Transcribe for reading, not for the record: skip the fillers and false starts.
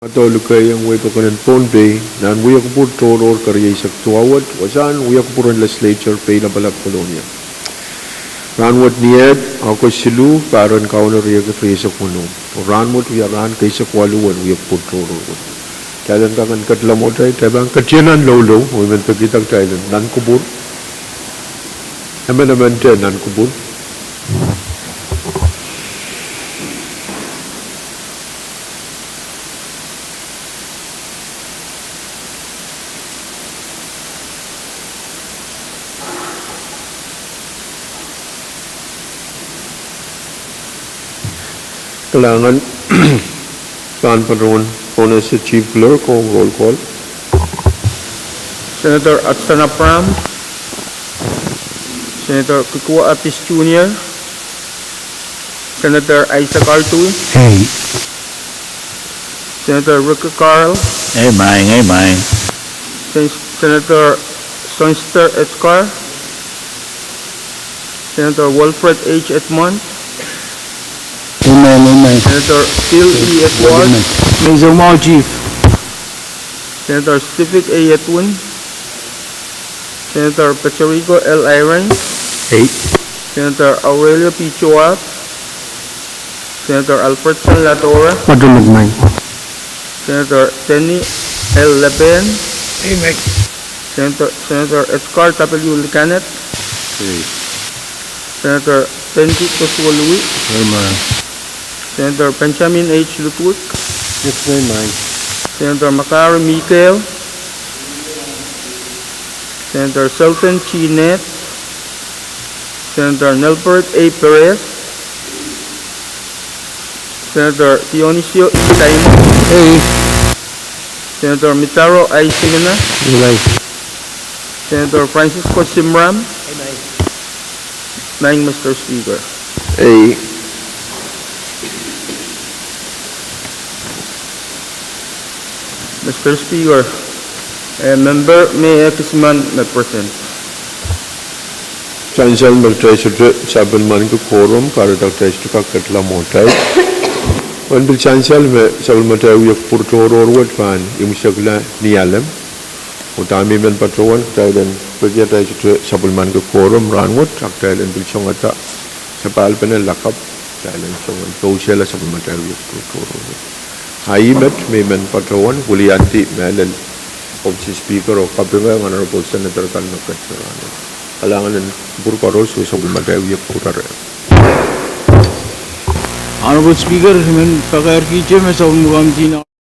Matolukay ang way pagkanan Pohnpei nan Pwuhng toror karya isak tuawat wasan Pwuhng Legislature pay na balap kolonya. Ranwat niyad ako silu karon kauno riya ka fresa kuno. Ranwat wiyaran kaysa kwaluan Pwuhng toror. Kailan ka kan katlamot ay tabang katyanan lolo wimen pagitag kailan nan kubur. Naman nan kubur. Kailangan saan pa roon una si Chief Clerk o roll call. Senator Atsana Pram, Senator Kikwa Atis Jr., Senator Isaac Artui, Hey. Senator Ricky Carl, Hey, mine. Senator Sonster Etkar, Senator Wilfred H. Edmond, Amen. Senator Phil E. Edward, Major Mao Chief. Senator Stephen A. Yetwin, Senator Pacharico L. Iron, Hey. Senator Aurelio P. Chuat, Senator Alfred San Latora, Madulog mine. Senator Tenny L. Lepen, Hey, Mike. Senator Edgar W. Licanet, Hey. Senator Tenji Joshua Louis, Hey, man. Senator Benjamin H. Lutwick, Yes, mine. Senator Makari Mikael, Senator Sultan Chinet, Senator Nelbert A. Perez, Senator Dionisio E. Taimo, Hey. Senator Mitaro I. Simena, Hey, Senator Francisco Simram, 9, Mr. Speaker. A. Mr. Speaker, a member may Kisman may present. Chancel magtreasure sabelman ko quorum para treasure ka katlamotay. Wan bil chancel me sabelmatay Pwuhng toror wat fan imsagla nialam. Utami men patrowan tayden pagya treasure sabelman ko quorum ranwat tayden bil chongata sapal penel lakap tayden chongan social sabelmatay Pwuhng toror. Haimet men patrowan kulianti melel of the speaker of KAPWARESOU Honorable Senator Kadkadaur. Alangan ng Pwuhng sa Pwuhng. Honorable Speaker, मैं पकड़ कीजिए मैं सब मुकाम